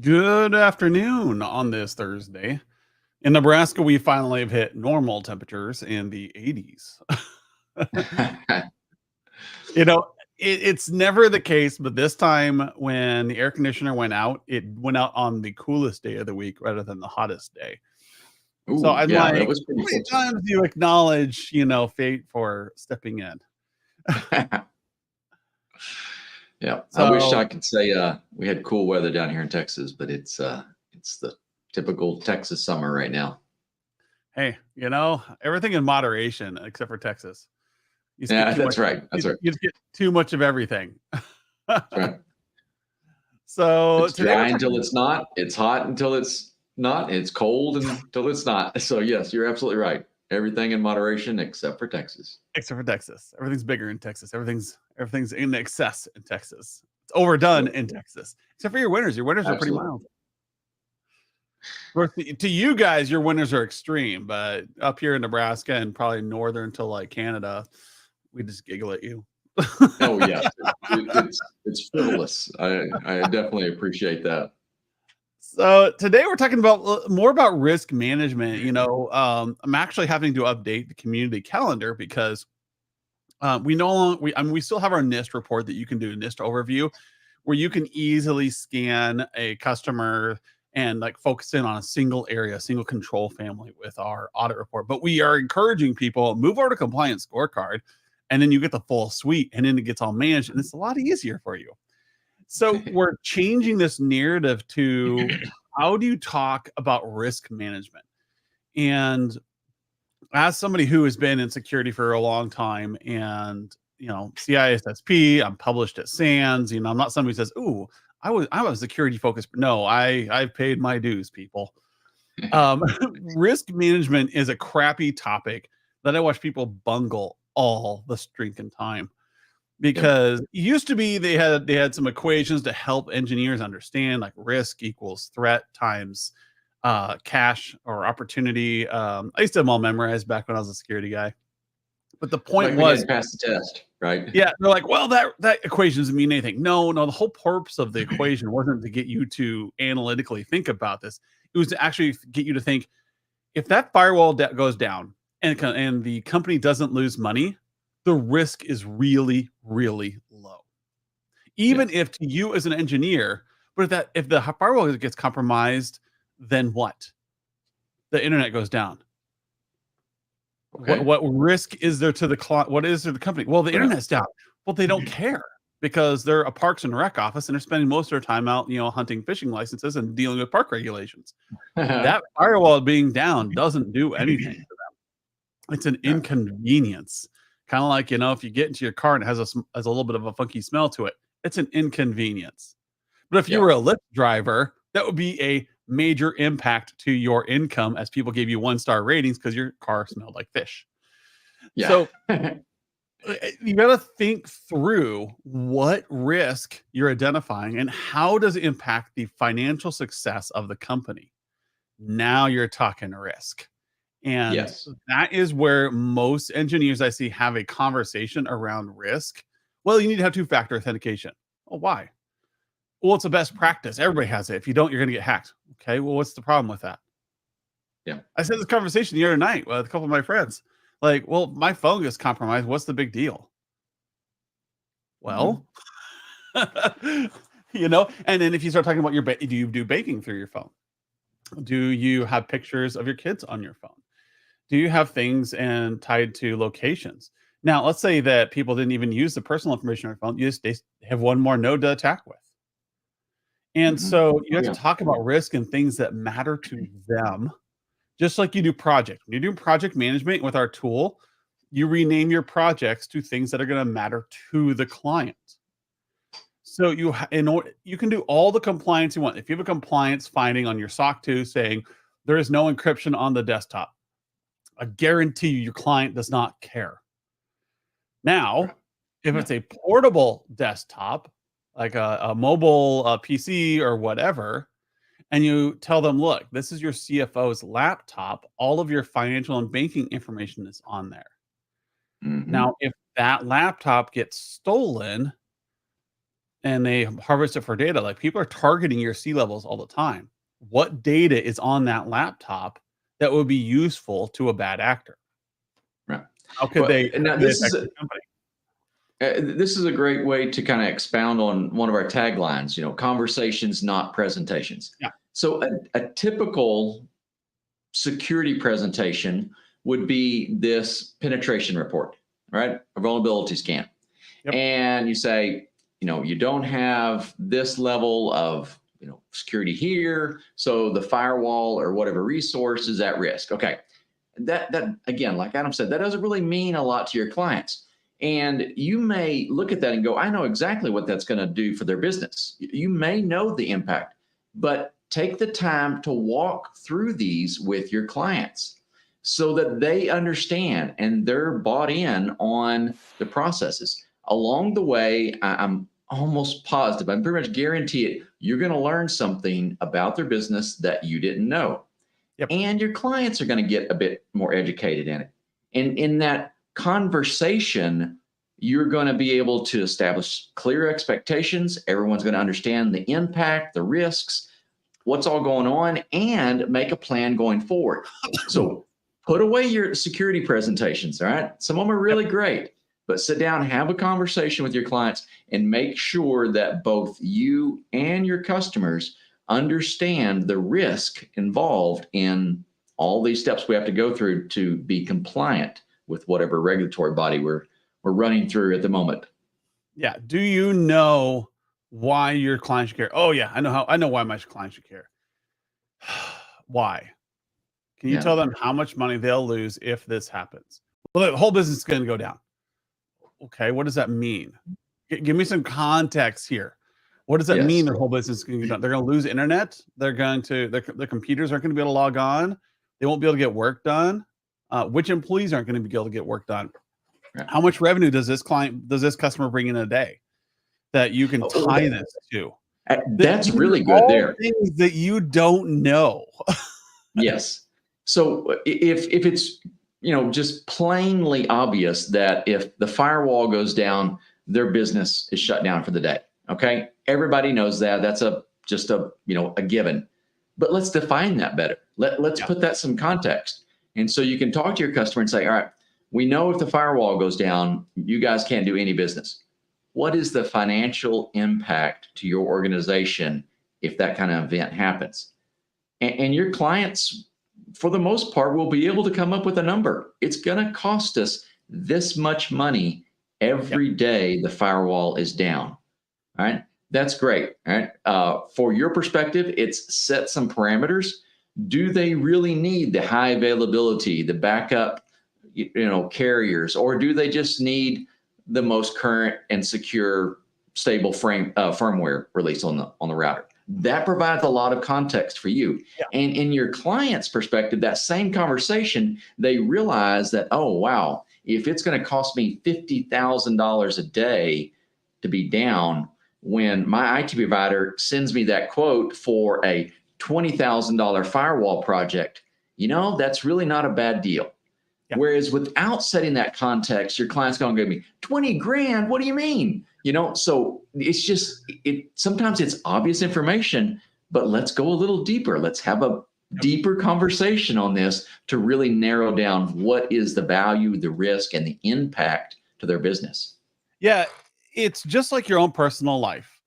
Good afternoon on this Thursday. In Nebraska, we finally have hit normal temperatures in the 80s. You know, it's never the case, but this time when the air conditioner went out, it went out on the coolest day of the week rather than the hottest day. So Ooh, I'm yeah, that like, was how pretty many close. times do you acknowledge, fate for stepping in? Yeah, I wish So I could say we had cool weather down here in Texas, but it's the typical Texas summer right now. hey, everything in moderation except for Texas. You just get Yeah, too much. that's right. That's right. You just get too much of everything. That's right. So It's today we're dry talking until it's not. It's hot until it's not. It's cold until it's not. So yes, you're absolutely right. Everything in moderation except for Texas. except for Texas. Everything's bigger in Texas. Everything's in excess in Texas. It's overdone Yep, in Texas. Except for your winters. Your winters are pretty absolutely. mild. Of course, to you guys, your winters are extreme, but up here in Nebraska and probably northern to like Canada, we just giggle at you. Oh yes, it's frivolous. I definitely appreciate that. So today we're talking about more about risk management. I'm actually having to update the community calendar because we no longer we still have our NIST report that you can do a NIST overview where you can easily scan a customer and like focus in on a single area, a single control family with our audit report. But we are encouraging people move over to compliance scorecard, and then you get the full suite, and then it gets all managed, and it's a lot easier for you. So we're changing this narrative to how do you talk about risk management? And as somebody who has been in security for a long time and CISSP, I'm published at SANS, I'm not somebody who says, "Ooh, I'm a security focused." No, I've paid my dues, people. Um, risk management is a crappy topic that I watch people bungle all the stinking time Yep. because it used to be they had some equations to help engineers understand like risk equals threat times cash or opportunity. I used to have them all memorized back when I was a security guy. But the point Like when you was, had to pass the test, right? yeah, they're like, well, that equation doesn't mean anything. No, no, the whole purpose of the equation wasn't to get you to analytically think about this. It was to actually get you to think if that firewall goes down and the company doesn't lose money, the risk is really, really low. Even Yes. if to you as an engineer, but if the firewall gets compromised, then what? The internet goes down. What Okay. what risk is there to the client? What is there to the company? Well, the Right. internet's down. Well, they don't care because they're a parks and rec office and they're spending most of their time out, hunting fishing licenses and dealing with park regulations. That firewall being down doesn't do anything for them. It's an Yeah. inconvenience. Kind of like, if you get into your car and it has a little bit of a funky smell to it, it's an inconvenience. But if you were Yep. a Lyft driver, that would be a major impact to your income as people gave you one-star ratings because your car smelled like fish. Yeah. So you got to think through what risk you're identifying and how does it impact the financial success of the company. Now you're talking risk. And Yes. that is where most engineers I see have a conversation around risk. Well, you need to have two-factor authentication. Oh, why? Well, it's a best practice. Everybody has it. If you don't, you're going to get hacked. Okay. Well, what's the problem with that? Yeah. I said this conversation the other night with a couple of my friends. Like, well, my phone gets compromised. What's the big deal? Mhm. Well, and then if you start talking about do you do banking through your phone? Do you have pictures of your kids on your phone? Do you have things and tied to locations? Now, let's say that people didn't even use the personal information on your phone. They have one more node to attack with. And Mhm. so you Oh have to yeah. talk about risk and things that matter to them, just like you do project. When you do project management with our tool, you rename your projects to things that are going to matter to the client. So you can do all the compliance you want. If you have a compliance finding on your SOC 2 saying there is no encryption on the desktop, I guarantee you your client does not care. Now, Right. if Yeah. it's a portable desktop, like a mobile PC or whatever, and you tell them, look, this is your CFO's laptop, all of your financial and banking information is on there. Mhm. Now, if that laptop gets stolen, and they harvest it for data. Like, people are targeting your C levels all the time. What data is on that laptop that would be useful to a bad actor? Right. How could Well, they now affect your company? this is a great way to kind of expound on one of our taglines, conversations, not presentations. Yeah. So a typical security presentation would be this penetration report, right? A vulnerability scan. Yep. And you say, you don't have this level of, security here. So the firewall or whatever resource is at risk. Okay. That again, like Adam said, that doesn't really mean a lot to your clients. And you may look at that and go, I know exactly what that's going to do for their business. You may know the impact, but take the time to walk through these with your clients so that they understand and they're bought in on the processes. Along the way, I'm almost positive, I'm pretty much guarantee it, you're going to learn something about their business that you didn't know. Yep. And your clients are going to get a bit more educated in it. And in that conversation, you're going to be able to establish clear expectations. Everyone's going to understand the impact, the risks, what's all going on, and make a plan going forward. So put away your security presentations, all right? Some of them are really great, but sit down, have a conversation with your clients, and make sure that both you and your customers understand the risk involved in all these steps we have to go through to be compliant with whatever regulatory body we're running through at the moment. Yeah. Do you know why your client should care? Oh yeah, I know why my client should care. Why? Can you Yeah. tell them how much money they'll lose if this happens? Well, the whole business is going to go down. Okay, what does that mean? Give me some context here. What does that mean? Yes. Their whole business is going to go down. They're going to lose internet. They're going to their computers aren't going to be able to log on. They won't be able to get work done. Which employees aren't going to be able to get work done? Right. How much revenue does this customer bring in a day that you can tie this to? That's These really are good all there. things that you don't know. Yes. So if it's just plainly obvious that if the firewall goes down, their business is shut down for the day. Okay, everybody knows that. That's just a given. But let's define that better. Let's Yeah. put that some context. And so you can talk to your customer and say, all right, we know if the firewall goes down, you guys can't do any business. What is the financial impact to your organization if that kind of event happens? And your clients, for the most part, will be able to come up with a number. It's going to cost us this much money every day the firewall is down. All right. That's great. All right. For your perspective, it's set some parameters. Do they really need the high availability, the backup, carriers, or do they just need the most current and secure, stable firmware release on the router? That provides a lot of context for you. Yeah. And in your client's perspective, that same conversation, they realize that, oh, wow, if it's going to cost me $50,000 a day to be down, when my IT provider sends me that quote for a $20,000 firewall project, that's really not a bad deal. Yeah. Whereas without setting that context, your client's going to give me 20 grand. What do you mean? So it's just, sometimes it's obvious information, but let's go a little deeper. Let's have a deeper conversation on this to really narrow down what is the value, the risk, and the impact to their business. Yeah. It's just like your own personal life.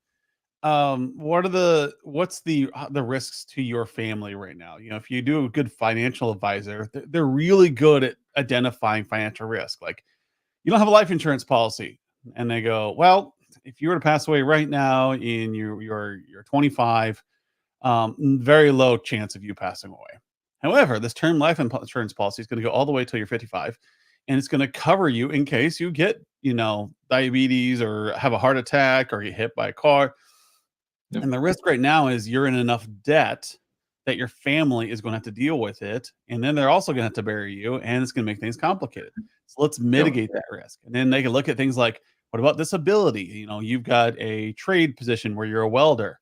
What's the risks to your family right now? If you do a good financial advisor, they're really good at identifying financial risk. Like, you don't have a life insurance policy, and they go, well, if you were to pass away right now and you're 25, very low chance of you passing away. However, this term life insurance policy is going to go all the way till you're 55, and it's going to cover you in case you get, diabetes or have a heart attack or get hit by a car. Yep. And the risk right now is you're in enough debt that your family is going to have to deal with it. And then they're also going to have to bury you, and it's going to make things complicated. So let's mitigate that risk. And then they can look at things like, what about disability? You've got a trade position where you're a welder.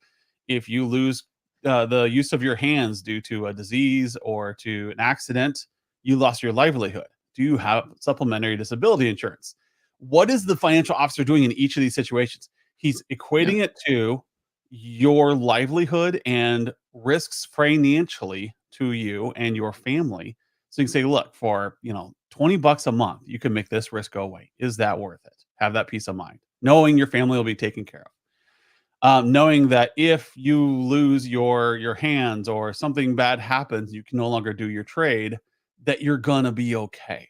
If you lose the use of your hands due to a disease or to an accident, you lost your livelihood. Do you have supplementary disability insurance? What is the financial officer doing in each of these situations? He's equating it to your livelihood and risks financially to you and your family. So you can say, look, for $20 a month, you can make this risk go away. Is that worth it? Have that peace of mind, knowing your family will be taken care of. Knowing that if you lose your hands or something bad happens, you can no longer do your trade, that you're gonna be okay.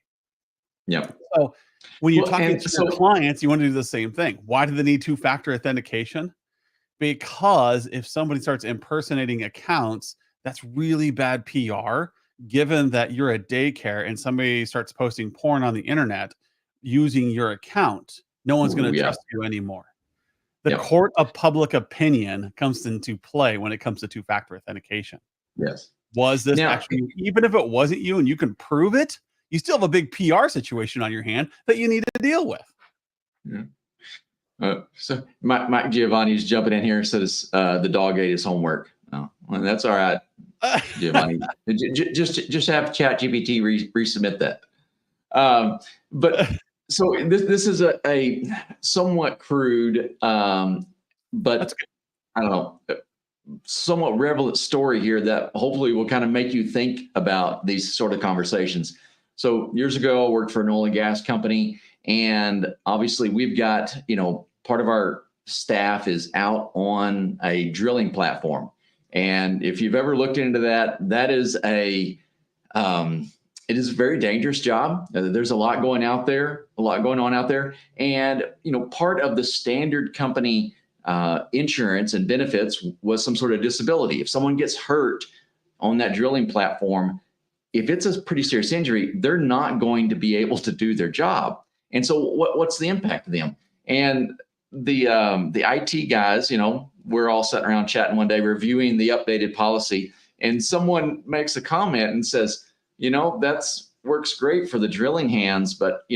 Yep. So when you're Well, talking and to your so clients, you want to do the same thing. Why do they need two-factor authentication? Because if somebody starts impersonating accounts, that's really bad PR, given that you're a daycare and somebody starts posting porn on the internet using your account, no one's going ooh, to yeah. trust you anymore. The Yep. court of public opinion comes into play when it comes to two-factor authentication. Yes. Was this Now, actually you? Even if it wasn't you and you can prove it, you still have a big PR situation on your hand that you need to deal with. yeah. So Mike Giovanni's jumping in here and says the dog ate his homework. Oh, well, that's all right, Giovanni. Just have ChatGPT resubmit that. But so this is a somewhat crude, but I don't know, somewhat relevant story here that hopefully will kind of make you think about these sort of conversations. So years ago, I worked for an oil and gas company, and obviously we've got, part of our staff is out on a drilling platform. And if you've ever looked into that, that is it is a very dangerous job. There's a lot going on out there. And, part of the standard company insurance and benefits was some sort of disability. If someone gets hurt on that drilling platform, if it's a pretty serious injury, they're not going to be able to do their job. And so what's the impact to them? And the IT guys, we're all sitting around chatting one day, reviewing the updated policy, and someone makes a comment and says, that's works great for the drilling hands, but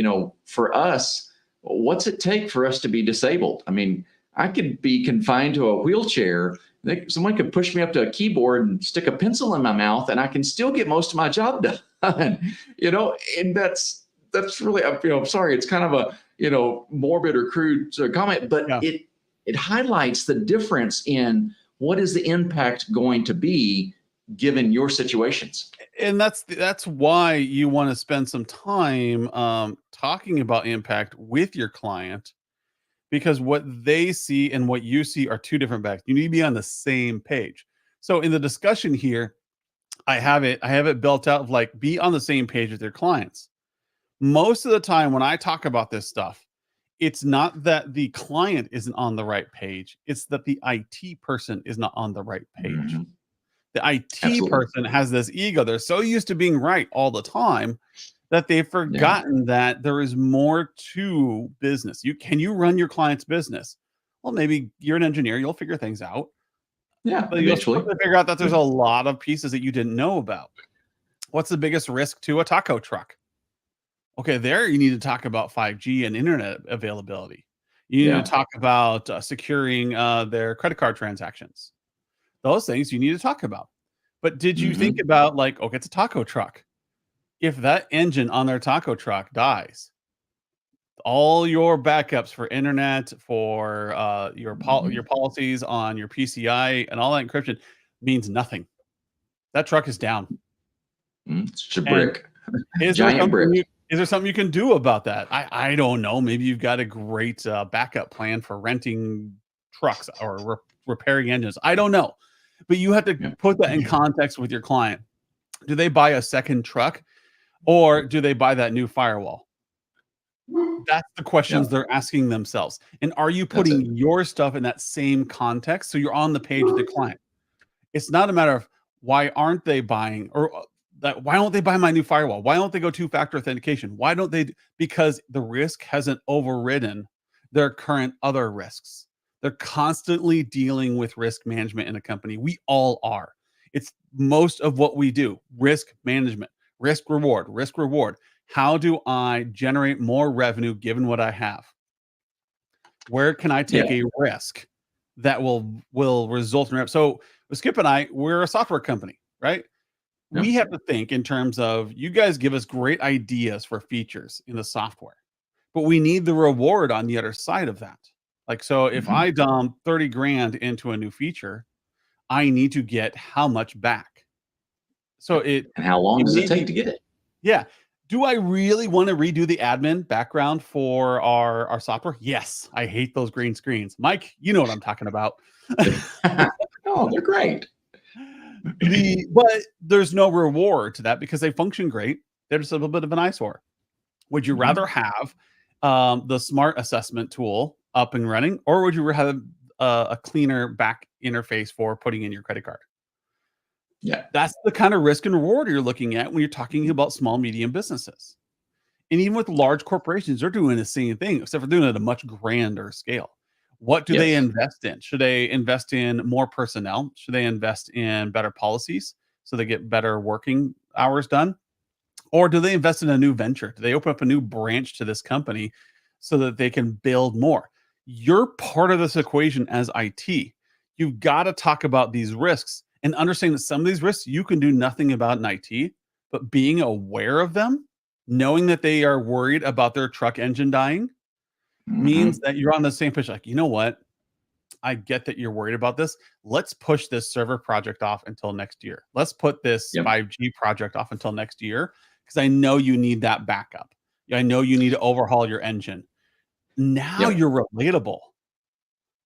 for us, what's it take for us to be disabled? I mean, I could be confined to a wheelchair. Someone could push me up to a keyboard and stick a pencil in my mouth, and I can still get most of my job done. And that's really, I'm sorry, it's kind of a morbid or crude sort of comment, but it highlights the difference in what is the impact going to be given your situations. And that's why you want to spend some time talking about impact with your client, because what they see and what you see are two different bags. You need to be on the same page. So in the discussion here, I have it built out of like, be on the same page with your clients. Most of the time when I talk about this stuff, it's not that the client isn't on the right page. It's that the IT person is not on the right page. Mm-hmm. The IT Absolutely. person has this ego. They're so used to being right all the time that they've forgotten that there is more to business. Can you run your client's business? Well, maybe you're an engineer, you'll figure things out. Yeah, But you'll eventually quickly figure out that there's a lot of pieces that you didn't know about. What's the biggest risk to a taco truck? Okay, there you need to talk about 5G and internet availability. You need to talk about securing their credit card transactions. Those things you need to talk about. But did you think about, like, okay, it's a taco truck. If that engine on their taco truck dies, all your backups for internet, for your policies on your PCI and all that encryption means nothing. That truck is down. It's a And brick. is Giant brick. there something you can do about that? I don't know. Maybe you've got a great backup plan for renting trucks or repairing engines. I don't know. But you have to put that in context with your client. Do they buy a second truck or do they buy that new firewall? That's the questions they're asking themselves. And are you putting your stuff in that same context so you're on the page with the client? It's not a matter of why aren't they buying or why don't they buy my new firewall? Why don't they go two-factor authentication? Why don't they? Because the risk hasn't overridden their current other risks. They're constantly dealing with risk management in a company. We all are. It's most of what we do. Risk management, risk reward, risk reward. How do I generate more revenue given what I have? Where can I take a risk that will result in revenue? So Skip and I, we're a software company, right? We have to think in terms of, you guys give us great ideas for features in the software, but we need the reward on the other side of that. Like, so if Mhm. I dump 30 grand into a new feature, I need to get how much back? So And how long it does it may take be, to get it? yeah. Do I really want to redo the admin background for our software? Yes. I hate those green screens. Mike, you know what I'm talking about. Oh, they're great. But there's no reward to that because they function great. They're just a little bit of an eyesore. Would you rather Mhm. have the smart assessment tool up and running, or would you have a cleaner back interface for putting in your credit card? Yeah. That's the kind of risk and reward you're looking at when you're talking about small, medium businesses. And even with large corporations, they're doing the same thing, except for doing it at a much grander scale. What do they Yes. invest in? Should they invest in more personnel? Should they invest in better policies so they get better working hours done? Or do they invest in a new venture? Do they open up a new branch to this company so that they can build more? You're part of this equation as IT. You've got to talk about these risks and understand that some of these risks you can do nothing about in IT, but being aware of them, knowing that they are worried about their truck engine dying, means Mhm. that you're on the same pitch. Like, you know what? I get that you're worried about this. Let's push this server project off until next year. Let's put this Yep. 5G project off until next year because I know you need that backup. I know you need to overhaul your engine. Now Yep. you're relatable.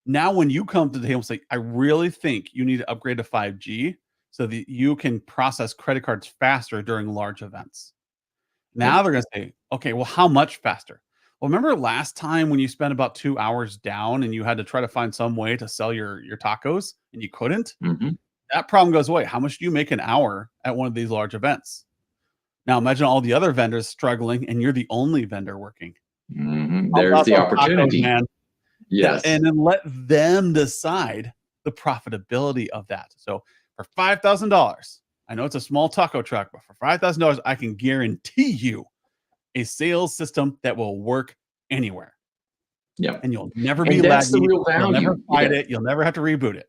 Now, when you come to the table and say, I really think you need to upgrade to 5G so that you can process credit cards faster during large events. Now Yep. they're going to say, okay, well, how much faster? Well, remember last time when you spent about 2 hours down and you had to try to find some way to sell your tacos and you couldn't? Mhm. That problem goes away. How much do you make an hour at one of these large events? Now imagine all the other vendors struggling and you're the only vendor working. Mhm. I'll There's pass the on tacos, opportunity. man. That, Yes. and then let them decide the profitability of that. So for $5,000, I know it's a small taco truck, but for $5,000, I can guarantee you a sales system that will work anywhere. Yep. And you'll never be And that's the laggy. real You'll never value. fight Yeah. it. You'll never have to reboot it.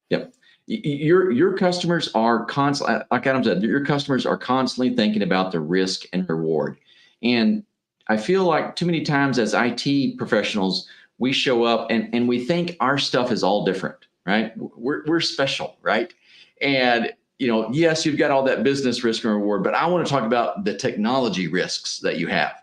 Yep. Your customers are constantly, like Adam said, your customers are constantly thinking about the risk and reward. And I feel like too many times as IT professionals, we show up and we think our stuff is all different, right? We're special, right? And yes, you've got all that business risk and reward, but I want to talk about the technology risks that you have.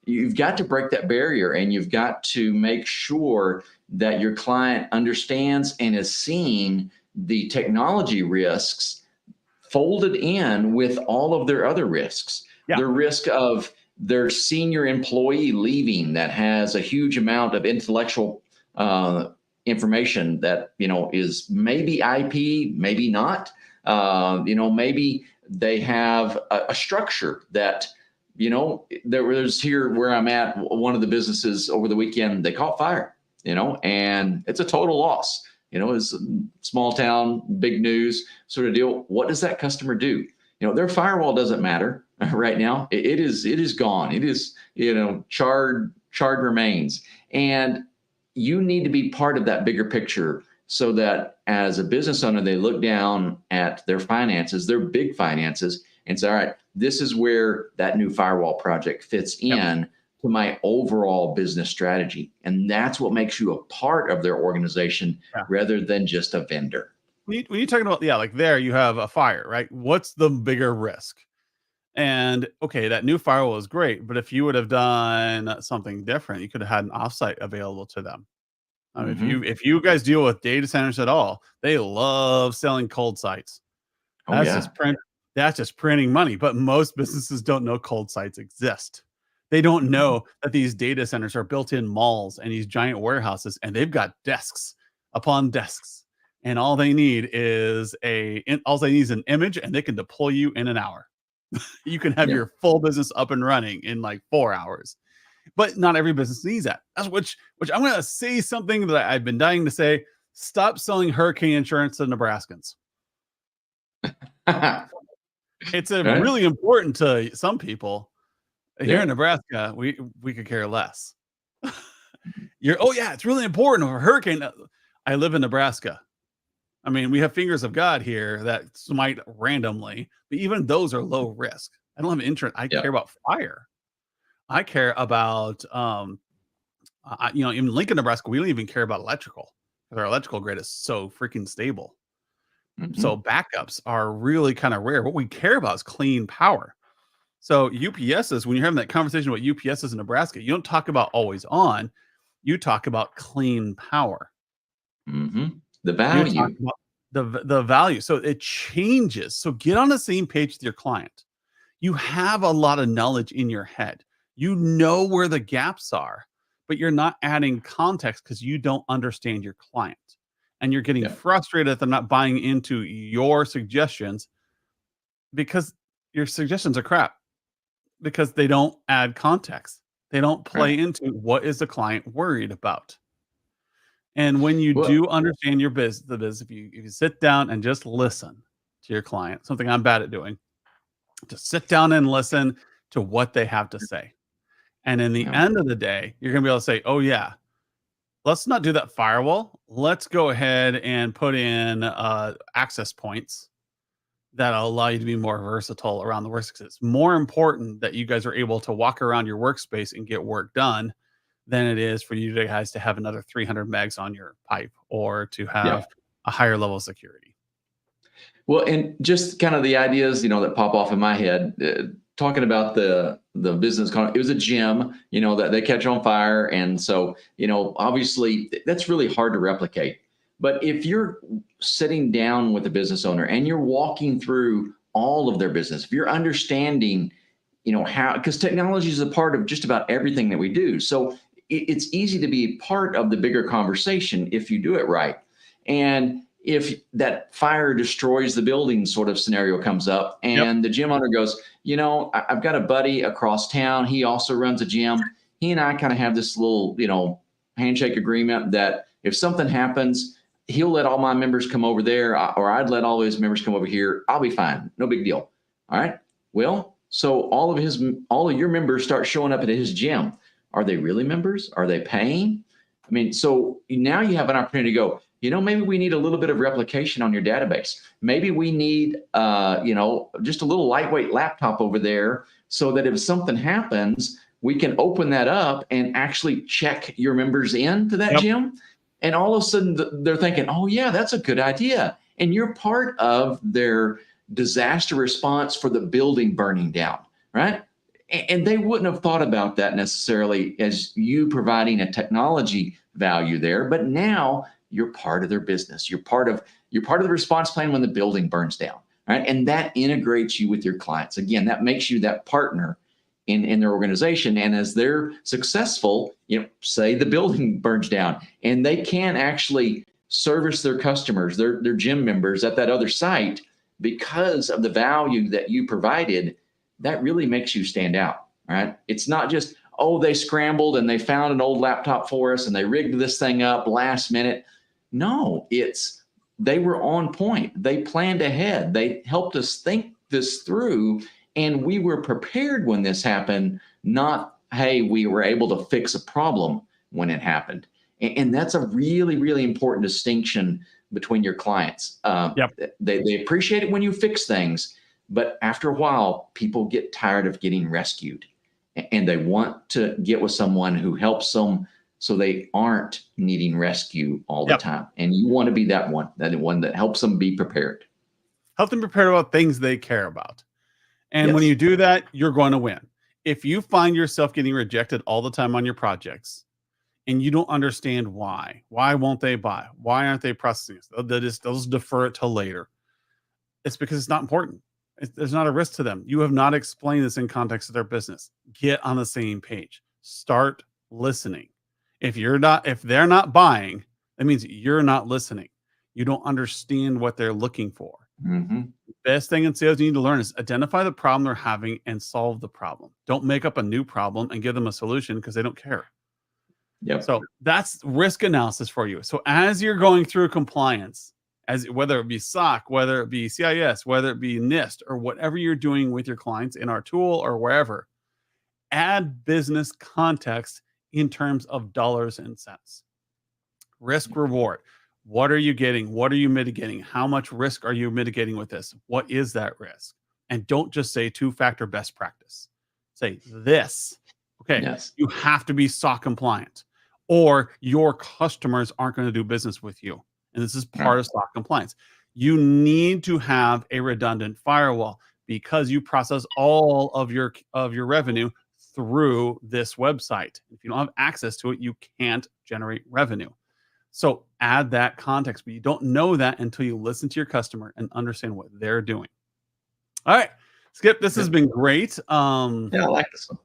You've got to break that barrier and you've got to make sure that your client understands and is seeing the technology risks folded in with all of their other risks. Yeah. The risk of their senior employee leaving that has a huge amount of intellectual information that is maybe IP, maybe not. Maybe they have a structure that there's here where I'm at. One of the businesses over the weekend, they caught fire. And it's a total loss. It's a small town, big news sort of deal. What does that customer do? Their firewall doesn't matter right now. It is gone. It is charred remains, and you need to be part of that bigger picture so that as a business owner, they look down at their finances, their big finances, and say, all right, this is where that new firewall project fits Yep. in to my overall business strategy. And that's what makes you a part of their organization Yeah. rather than just a vendor. When you're talking about, yeah, like there you have a fire, right? What's the bigger risk? And okay, that new firewall is great, but if you would have done something different, you could have had an offsite available to them. Mm-hmm. If you guys deal with data centers at all, they love selling cold sites. Oh, That's yeah. just print. That's just printing money. But most businesses don't know cold sites exist. They don't Mhm. know that these data centers are built in malls and these giant warehouses, and they've got desks upon desks. And all they need is an image, and they can deploy you in an hour. You can have Yeah. your full business up and running in like 4 hours. But not every business needs that. That's which I'm gonna say something that I've been dying to say. Stop selling hurricane insurance to Nebraskans. It's a Right? really important to some people. Here in Yeah. Nebraska, we could care less. Oh yeah, it's really important for hurricane. I live in Nebraska. I mean, we have fingers of God here that smite randomly, but even those are low risk. I don't have insurance. I Yeah. care about fire. I care about In Lincoln, Nebraska, we don't even care about electrical. Our electrical grid is so freaking stable. So backups are really kind of rare. What we care about is clean power. So UPSs, when you're having that conversation with UPSs in Nebraska, you don't talk about always on, you talk about clean power. The You talk value. about the value. So it changes. So get on the same page with your client. You have a lot of knowledge in your head. You know where the gaps are, but you're not adding context because you don't understand your client. And you're getting Yeah. frustrated that they're not buying into your suggestions because your suggestions are crap, because they don't add context. They don't play Right. into what is the client worried about. And when you Well, do understand your business, if you sit down and just listen to your client, something I'm bad at doing, just sit down and listen to what they have to say. And in the yeah. end of the day, you're going to be able to say, oh, yeah, let's not do that firewall. Let's go ahead and put in access points that'll allow you to be more versatile around the workspace. It's more important that you guys are able to walk around your workspace and get work done than it is for you guys to have another 300 megs on your pipe or to Yeah. have a higher level of security. Well, and just kind of the ideas, that pop off in my head, talking about the business, it was a gym, that they catch on fire. And so, obviously that's really hard to replicate. But if you're sitting down with a business owner and you're walking through all of their business, if you're understanding, how, because technology is a part of just about everything that we do. So it's easy to be part of the bigger conversation if you do it right. And if that fire destroys the building sort of scenario comes up Yep. and the gym owner goes, I've got a buddy across town. He also runs a gym. He and I kind of have this little, handshake agreement that if something happens, he'll let all my members come over there, or I'd let all his members come over here. I'll be fine. No big deal. All right. Well, so all of your members start showing up at his gym. Are they really members? Are they paying? I mean, so now you have an opportunity to go, maybe we need a little bit of replication on your database. Maybe we need, just a little lightweight laptop over there so that if something happens, we can open that up and actually check your members into that Yep. gym. And all of a sudden they're thinking, oh yeah, that's a good idea. And you're part of their disaster response for the building burning down, right? And they wouldn't have thought about that necessarily as you providing a technology value there, but now you're part of their business. You're part of the response plan when the building burns down, right? And that integrates you with your clients. Again, that makes you that partner in their organization. And as they're successful, say the building burns down and they can actually service their customers, their gym members at that other site because of the value that you provided, that really makes you stand out, right? It's not just, oh, they scrambled and they found an old laptop for us and they rigged this thing up last minute. No, they were on point. They planned ahead. They helped us think this through, and we were prepared when this happened, not, hey, we were able to fix a problem when it happened. And that's a really, really important distinction between your clients. Yep. They appreciate it when you fix things, but after a while, people get tired of getting rescued, and they want to get with someone who helps them so they aren't needing rescue all the time. And you want to be that one that helps them be prepared. Help them prepare about things they care about. And when Yes. you do that, you're going to win. If you find yourself getting rejected all the time on your projects and you don't understand why won't they buy? Why aren't they processing this? They'll just defer it till later. It's because it's not important. There's not a risk to them. You have not explained this in context of their business. Get on the same page. Start listening. If they're not buying, that means you're not listening. You don't understand what they're looking for. Mm-hmm. Best thing in sales you need to learn is identify the problem they're having and solve the problem. Don't make up a new problem and give them a solution because they don't care. Yep. So that's risk analysis for you. So as you're going through compliance, whether it be SOC, whether it be CIS, whether it be NIST, or whatever you're doing with your clients in our tool or wherever, add business context in terms of dollars and cents. Risk reward. What are you getting? What are you mitigating? How much risk are you mitigating with this? What is that risk? And don't just say two-factor best practice. Say this. Okay. Yes. You have to be SOC compliant. or your customers aren't going to do business with you. And this is part Right. of SOC compliance. You need to have a redundant firewall because you process all of your revenue through this website. If you don't have access to it, you can't generate revenue. So add that context, but you don't know that until you listen to your customer and understand what they're doing. All right, Skip, this has been great. Yeah, I like this one.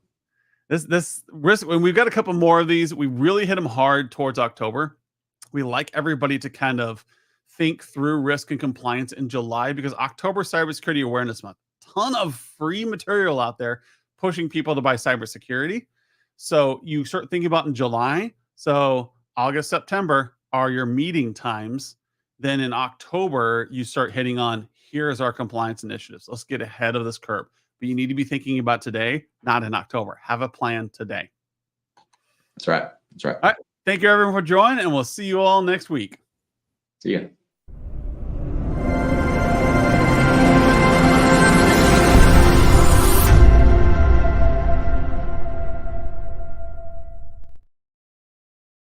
This risk, when we've got a couple more of these, we really hit them hard towards October. We like everybody to kind of think through risk and compliance in July because October Cybersecurity Awareness Month. Ton of free material out there pushing people to buy cybersecurity. So you start thinking about in July. So August, September are your meeting times. Then in October, you start hitting on here's our compliance initiatives. Let's get ahead of this curve. But you need to be thinking about today, not in October. Have a plan today. That's right. That's right. All right. Thank you, everyone, for joining, and we'll see you all next week. See ya.